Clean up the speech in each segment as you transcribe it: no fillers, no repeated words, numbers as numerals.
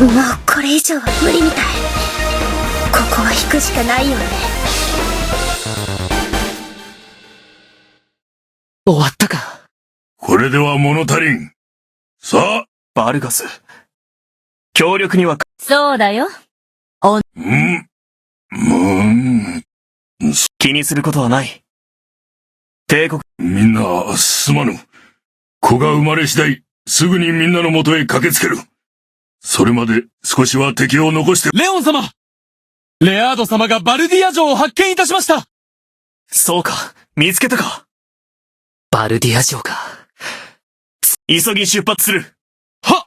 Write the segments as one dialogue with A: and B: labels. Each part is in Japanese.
A: もうこれ以上は無理みたい。ここは引くしかないよね。
B: 終わったか。
C: これでは物足りん。さあ、
B: バルガス。強力には、
A: そうだよ。
B: 気にすることはない。帝国、
C: みんな、すまぬ。子が生まれ次第、すぐにみんなの元へ駆けつける。それまで少しは敵を残して。
D: レオン様！レアード様がバルディア城を発見いたしました！
B: そうか、見つけたか。バルディア城か。急ぎ出発する。
D: は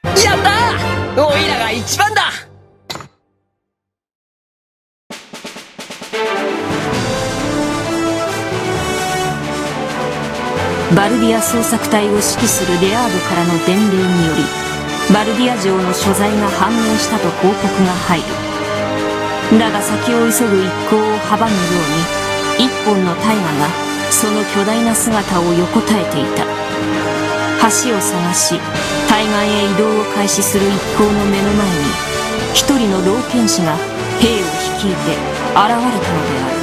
D: っ！
E: やったー！オイラが一番だ！
F: バルディア捜索隊を指揮するレアードからの伝令により、バルディア城の所在が判明したと報告が入る。だが先を急ぐ一行を阻むように、一本の大河がその巨大な姿を横たえていた。橋を探し、対岸へ移動を開始する一行の目の前に、一人の老剣士が兵を率いて現れたのである。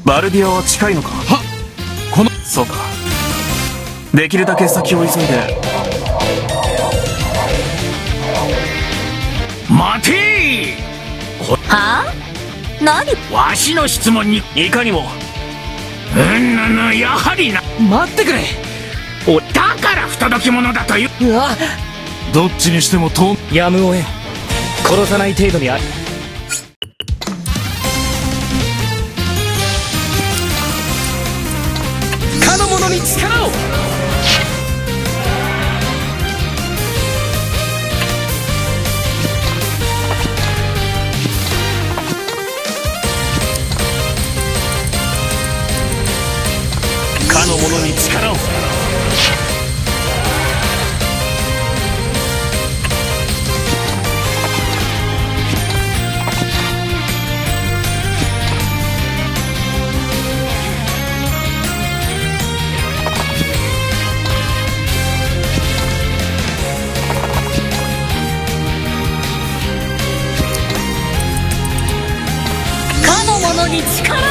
B: バルディアは近いのか？
D: はこの、
B: そうか。できるだけ先を急いで。
C: 待て
A: はあ何？
C: わしの質問に、
B: いかにも。
C: やはりな。
D: 待ってくれ。
C: だから不届き者だという。
D: うわ、どっちにしてもやむを得ん。殺さない程度にある。かの者に力を。
B: かの者に力を。
A: かの者に力を。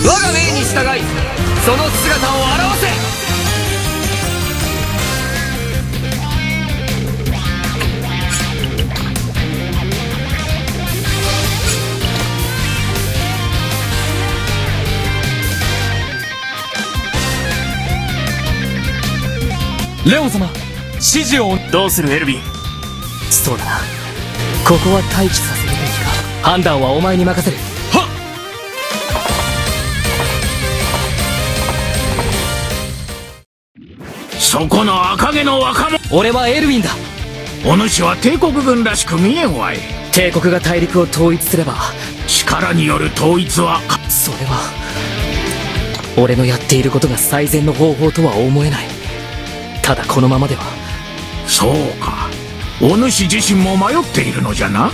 E: 我が命に従いその姿を現せ。
D: レオン様、指示を。
B: どうするエルヴィン？
D: そうだな。ここは待機させるべきか。判断はお前に任せる。はっ。
C: そこの赤毛の若者。
D: 俺はエルヴィンだ。
C: お主は帝国軍らしく見えんわい。
D: 帝国が大陸を統一すれば、
C: 力による統一は、
D: それは俺のやっていることが最善の方法とは思えない。ただこのままでは。
C: そうか。お主自身も迷っているのじゃな。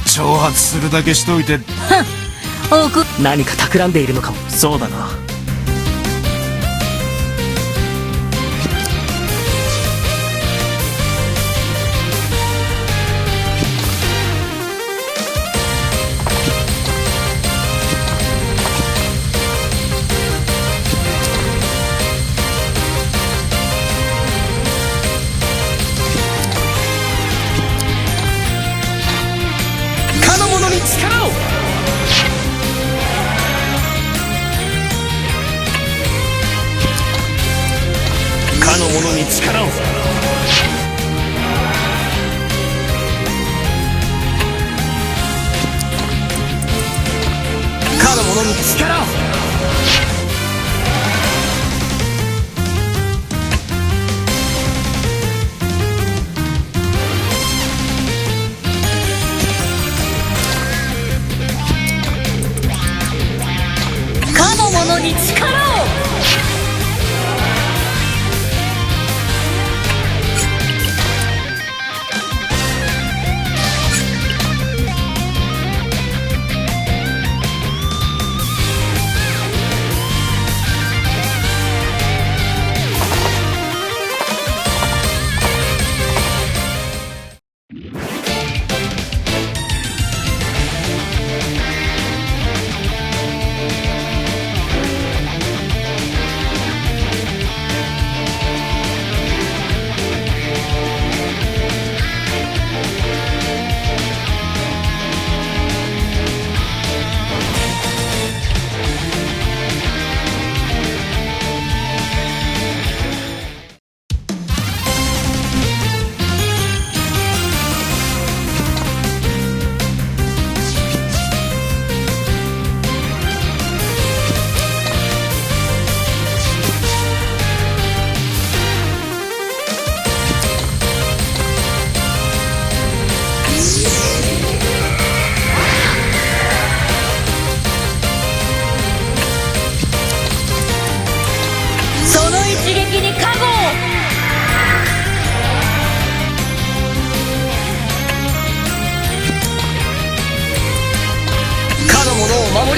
G: 挑発するだけしといて。
D: 何か企んでいるのかも。
B: そうだな。
D: かの者に力を。
B: かの者に力を。
D: かの者に力を。
A: かの者に力を。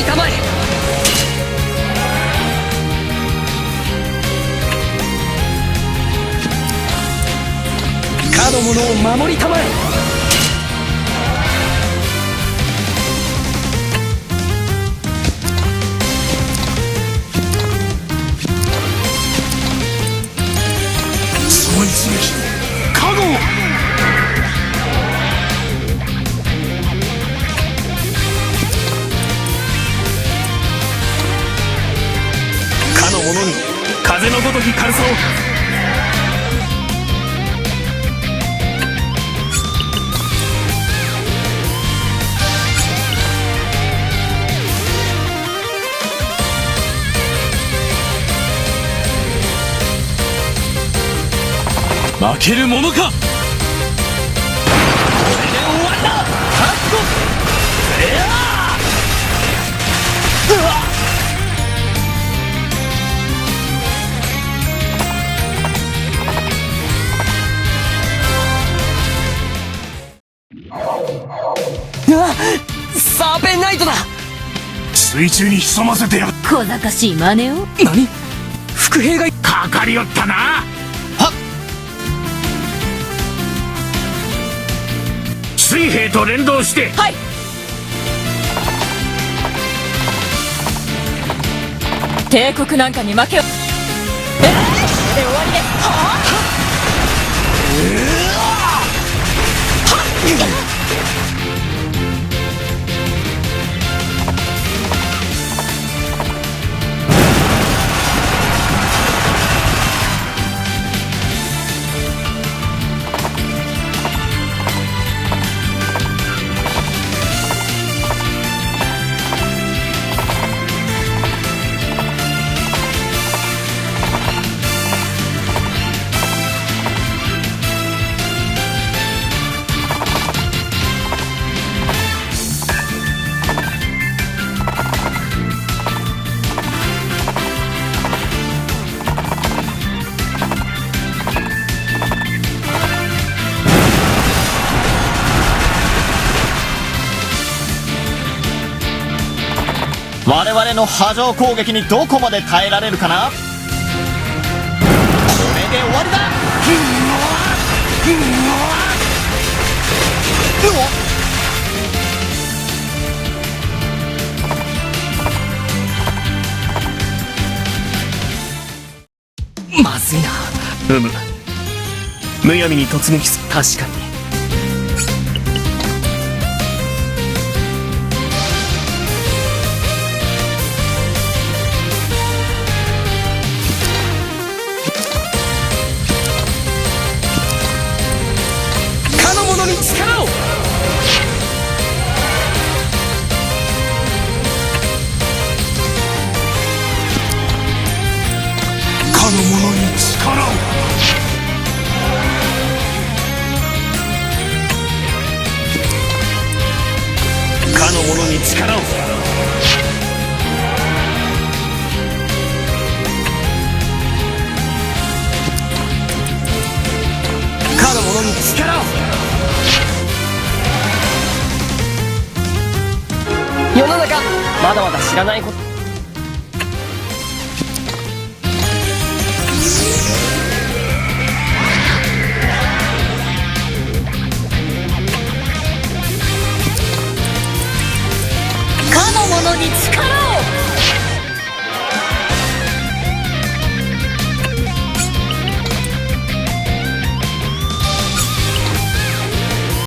E: りたまえ。
D: かの者を守りたまえ。
C: その一撃加護。
B: かの者に風のごとき軽さを。
G: 負けるものか。
E: これで終わりだ。ハットエアー。うわっ、サーペンナイトだ。
C: 水中に潜ませてやる。
F: 小賢しい真似を。
D: 何？伏兵が
C: かかりよったな。水兵と連動して。
F: はい。帝国なんかに負けよ。で終わりです。は
H: 我々の波状攻撃にどこまで耐えられるかな。これで終わりだ。
D: まずいな。
B: むやみに突撃す。
D: 確かに。
E: かの者に力を。
C: かの者に力を。
B: かの者に力を。かの者に力を。
E: 世の中まだまだ知らないこと。
A: かの者に力